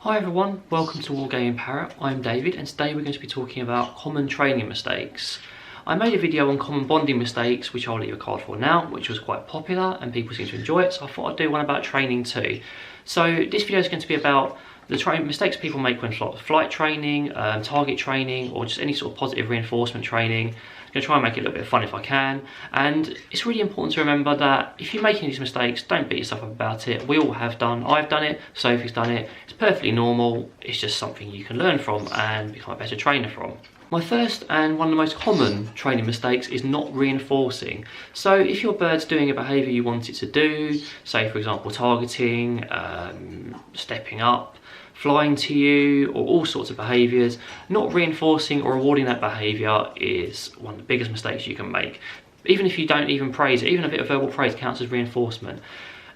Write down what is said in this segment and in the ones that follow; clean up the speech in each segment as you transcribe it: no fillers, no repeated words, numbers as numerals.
Hi everyone, welcome to Wargaming Parrot. I'm David and today we're going to be talking about common training mistakes. I made a video on common bonding mistakes, which I'll leave a card for now, which was quite popular and people seem to enjoy it, so I thought I'd do one about training too. So this video is going to be about the mistakes people make when flight training, target training, or just any sort of positive reinforcement training. I'm going to try and make it a little bit fun if I can, and it's really important to remember that if you're making these mistakes, don't beat yourself up about it. We all have done. I've done it, Sophie's done it. It's perfectly normal. It's just something you can learn from and become a better trainer from. My first and one of the most common training mistakes is not reinforcing. So if your bird's doing a behaviour you want it to do, say for example targeting, stepping up, flying to you, or all sorts of behaviours, not reinforcing or rewarding that behaviour is one of the biggest mistakes you can make. Even if you don't even praise it, even a bit of verbal praise counts as reinforcement.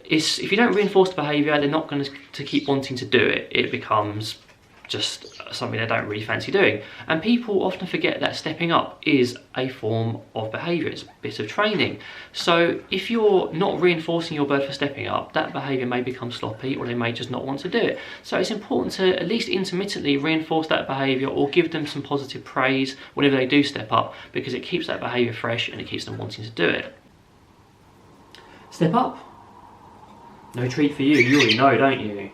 If you don't reinforce the behaviour, they're not going to keep wanting to do it. It becomes just something they don't really fancy doing. And people often forget that stepping up is a form of behaviour, it's a bit of training. So if you're not reinforcing your bird for stepping up, that behaviour may become sloppy or they may just not want to do it. So it's important to at least intermittently reinforce that behaviour or give them some positive praise whenever they do step up, because it keeps that behaviour fresh and it keeps them wanting to do it. Step up. No treat for you, you already know, don't you?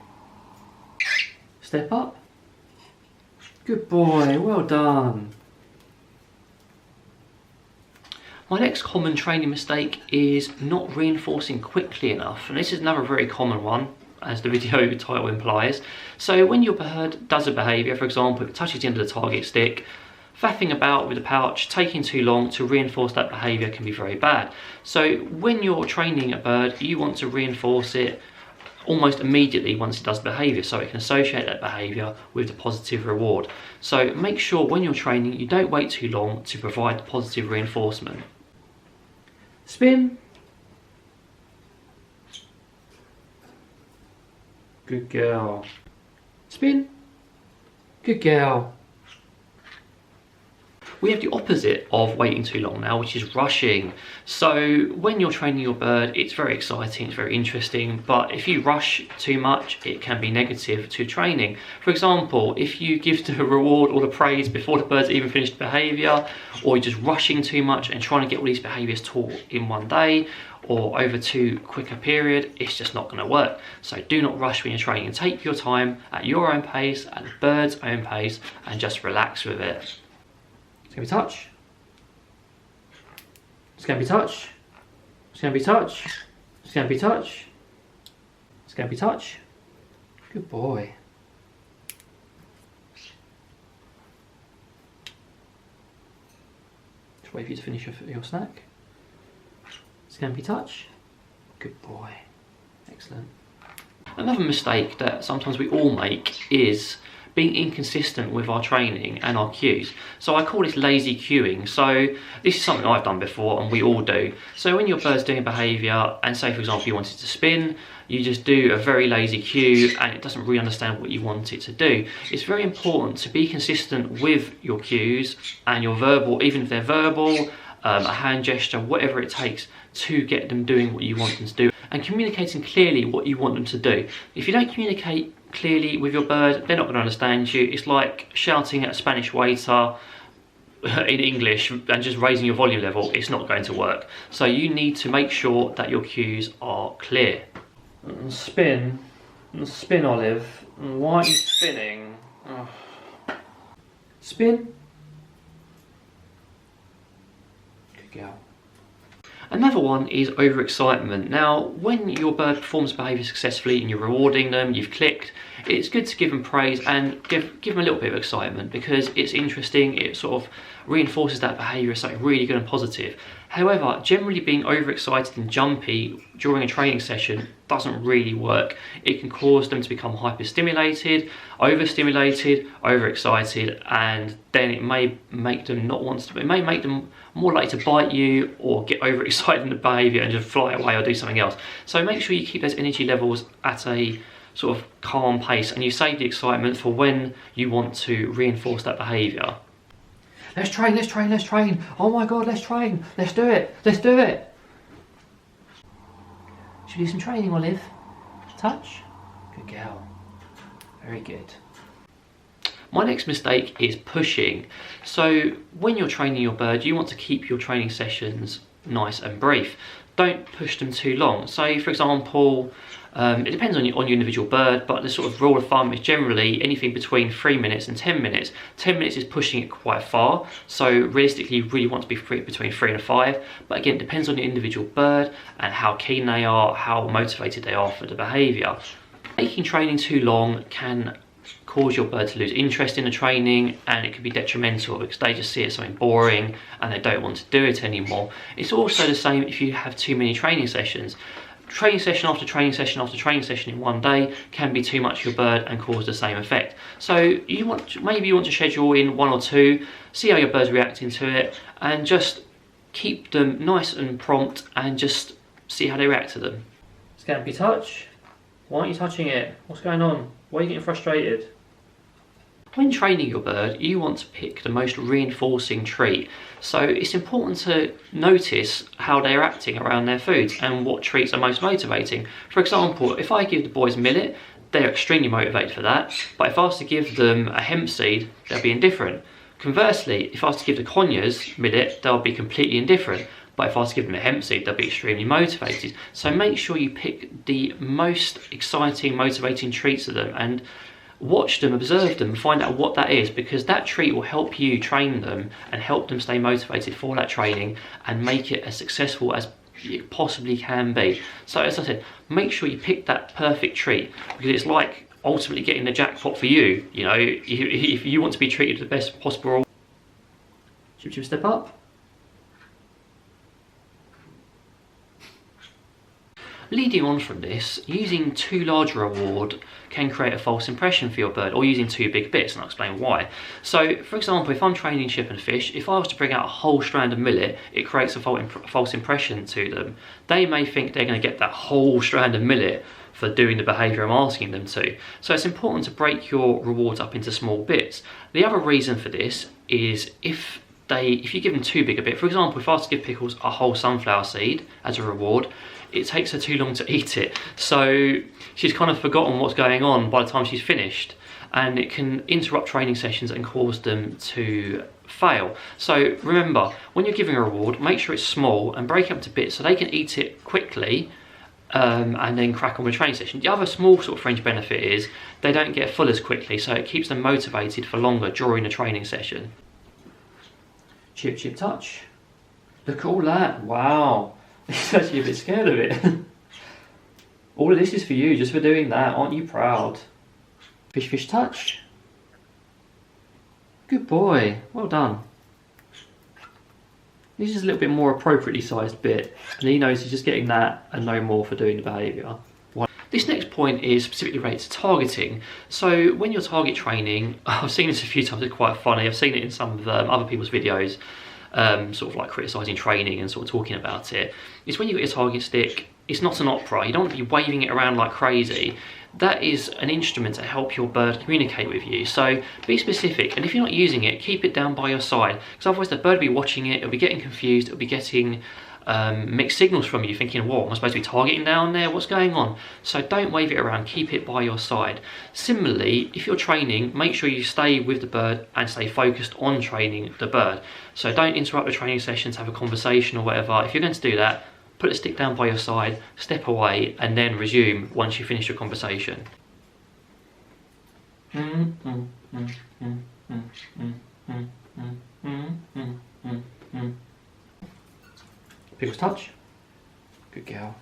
Step up. Good boy, well done. My next common training mistake is not reinforcing quickly enough, and this is another very common one, as the video title implies. So when your bird does a behaviour, for example, it touches the end of the target stick, faffing about with the pouch, taking too long to reinforce that behaviour can be very bad. So when you're training a bird, you want to reinforce it almost immediately once it does the behaviour, so it can associate that behaviour with the positive reward. So make sure when you're training you don't wait too long to provide the positive reinforcement. Spin. Good girl. Spin. Good girl. We have the opposite of waiting too long now, which is rushing. So when you're training your bird, it's very exciting, it's very interesting, but if you rush too much, it can be negative to training. For example, if you give the reward or the praise before the bird's even finished behaviour, or you're just rushing too much and trying to get all these behaviours taught in one day, or over too quick a period, it's just not going to work. So do not rush when you're training. Take your time at your own pace, at the bird's own pace, and just relax with it. It's going to be touch. It's going to be touch. It's going to be touch. It's going to be touch. It's going to be touch. Good boy. Just wait for you to finish your snack. It's going to be touch. Good boy. Excellent. Another mistake that sometimes we all make is being inconsistent with our training and our cues. So I call this lazy cueing. So this is something I've done before and we all do. So when your bird's doing a behaviour and say for example you want it to spin, you just do a very lazy cue and it doesn't really understand what you want it to do. It's very important to be consistent with your cues and your verbal, even if they're verbal, a hand gesture, whatever it takes to get them doing what you want them to do, and communicating clearly what you want them to do. If you don't communicate clearly with your bird, they're not going to understand you. It's like shouting at a Spanish waiter in English and just raising your volume level. It's not going to work. So you need to make sure that your cues are clear. Spin, spin, Olive. Why are you spinning? Oh. Spin. Good girl. Another one is overexcitement. Now, when your bird performs behaviour successfully and you're rewarding them, you've clicked, it's good to give them praise and give them a little bit of excitement because it's interesting, it sort of reinforces that behaviour as something really good and positive. However, generally being overexcited and jumpy during a training session doesn't really work. It can cause them to become hyperstimulated, overstimulated, overexcited, and then it may make them not want to, it may make them more likely to bite you or get overexcited in the behaviour and just fly away or do something else. So make sure you keep those energy levels at a sort of calm pace and you save the excitement for when you want to reinforce that behaviour. Let's train, let's train, let's train. Oh my God, let's train. Let's do it, let's do it. Should we do some training, Olive? Touch. Good girl. Very good. My next mistake is pushing. So when you're training your bird, you want to keep your training sessions nice and brief. Don't push them too long. So for example, it depends on your individual bird, but the sort of rule of thumb is generally anything between 3 minutes and 10 minutes. 10 minutes is pushing it quite far, so realistically you really want to be between 3 and 5, but again, it depends on the individual bird and how keen they are, how motivated they are for the behaviour. Making training too long can cause your bird to lose interest in the training, and it can be detrimental because they just see it as something boring and they don't want to do it anymore. It's also the same if you have too many training sessions. Training session after training session after training session in one day can be too much for your bird and cause the same effect. So maybe you want to schedule in 1 or 2, see how your bird's reacting to it, and just keep them nice and prompt and just see how they react to them. Scampy touch. Why aren't you touching it? What's going on? Why are you getting frustrated? When training your bird, you want to pick the most reinforcing treat. So it's important to notice how they're acting around their foods and what treats are most motivating. For example, if I give the boys millet, they're extremely motivated for that. But if I was to give them a hemp seed, they'll be indifferent. Conversely, if I was to give the conures millet, they'll be completely indifferent. But if I was to give them a hemp seed, they'll be extremely motivated. So make sure you pick the most exciting, motivating treats for them and watch them, observe them, find out what that is, because that treat will help you train them and help them stay motivated for that training and make it as successful as it possibly can be. So as I said, make sure you pick that perfect treat, because it's like ultimately getting the jackpot for you. You know, if you want to be treated the best possible. Should you step up? Leading on from this, using too large a reward can create a false impression for your bird, or using too big bits, and I'll explain why. So, for example, if I'm training chip and fish, if I was to bring out a whole strand of millet, it creates a false impression to them. They may think they're going to get that whole strand of millet for doing the behaviour I'm asking them to. So it's important to break your rewards up into small bits. The other reason for this is if you give them too big a bit, for example, if I was to give Pickles a whole sunflower seed as a reward, it takes her too long to eat it. So she's kind of forgotten what's going on by the time she's finished, and it can interrupt training sessions and cause them to fail. So remember, when you're giving a reward, make sure it's small and break it up to bits so they can eat it quickly and then crack on with the training session. The other small sort of fringe benefit is they don't get full as quickly, so it keeps them motivated for longer during the training session. Chip, chip, touch. Look at all that. Wow. He's actually a bit scared of it. All of this is for you, just for doing that. Aren't you proud? Fish, fish, touch. Good boy. Well done. This is a little bit more appropriately sized bit, and he knows he's just getting that and no more for doing the behaviour. This next point is specifically related to targeting. So when you're target training, I've seen this a few times, it's quite funny. I've seen it in some of other people's videos, sort of like criticising training and sort of talking about it. It's when you get your target stick, it's not an opera. You don't want to be waving it around like crazy. That is an instrument to help your bird communicate with you. So be specific, and if you're not using it, keep it down by your side, because otherwise the bird will be watching it, it'll be getting confused, it'll be getting mixed signals from you, thinking, what, am I supposed to be targeting down there? What's going on? So don't wave it around, keep it by your side. Similarly, if you're training, make sure you stay with the bird and stay focused on training the bird. So don't interrupt the training session to have a conversation or whatever. If you're going to do that, put the stick down by your side, step away, and then resume once you finish your conversation. Pickles touch. Good girl.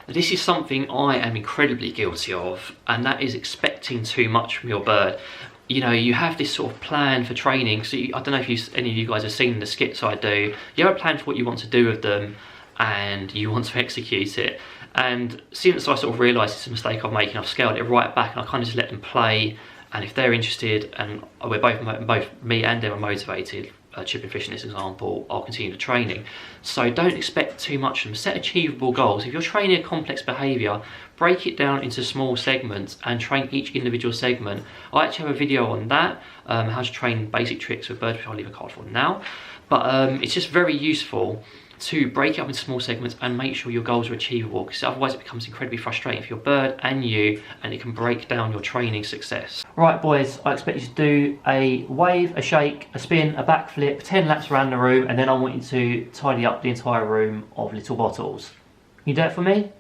This is something I am incredibly guilty of, and that is expecting too much from your bird. You know, you have this sort of plan for training. So I don't know if any of you guys have seen the skits I do. You have a plan for what you want to do with them, and you want to execute it. And since I sort of realised it's a mistake I'm making, I've scaled it right back, and I kind of just let them play. And if they're interested, and we're both me and them are motivated, chip and fish in this example, I'll continue the training. So don't expect too much from them. Set achievable goals. If you're training a complex behaviour, break it down into small segments and train each individual segment. I actually have a video on that, how to train basic tricks with birds, which I'll leave a card for now. But it's just very useful to break it up into small segments and make sure your goals are achievable, because otherwise it becomes incredibly frustrating for your bird and you, and it can break down your training success. Right boys, I expect you to do a wave, a shake, a spin, a backflip, 10 laps around the room, and then I want you to tidy up the entire room of little bottles. Can you do it for me?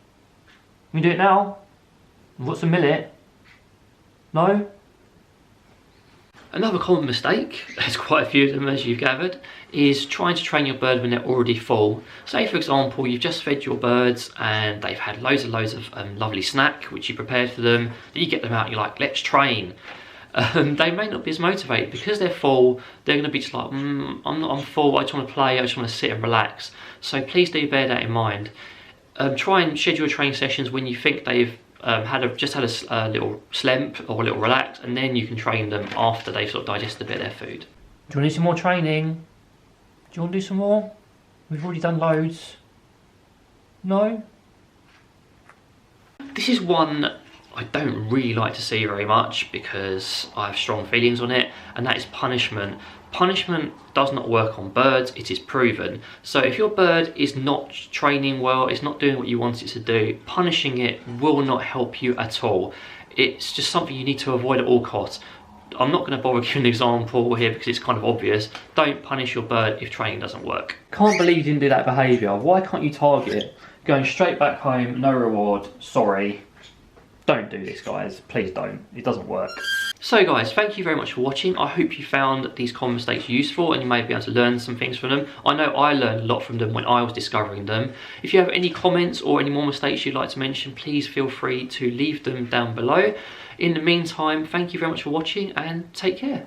Can you do it now? I've got some millet. No? Another common mistake, there's quite a few of them as you've gathered, is trying to train your bird when they're already full. Say for example, you've just fed your birds and they've had loads of lovely snack which you prepared for them. Then you get them out and you're like, let's train. They may not be as motivated because they're full. They're going to be just like, I'm full, I just want to play, I just want to sit and relax. So please do bear that in mind. Try and schedule training sessions when you think they've just had a little slump or a little relax, and then you can train them after they've sort of digested a bit of their food. Do you want to do some more training? Do you want to do some more? We've already done loads. No? This is one I don't really like to see very much because I have strong feelings on it, and that is punishment. Punishment does not work on birds, it is proven. So if your bird is not training well, it's not doing what you want it to do, punishing it will not help you at all. It's just something you need to avoid at all costs. I'm not going to bother giving an example here because it's kind of obvious. Don't punish your bird if training doesn't work. Can't believe you didn't do that behaviour. Why can't you target? Going straight back home, no reward, sorry. Don't do this guys, please don't, it doesn't work. So guys, thank you very much for watching. I hope you found these common mistakes useful and you may be able to learn some things from them. I know I learned a lot from them when I was discovering them. If you have any comments or any more mistakes you'd like to mention, please feel free to leave them down below. In the meantime, thank you very much for watching and take care.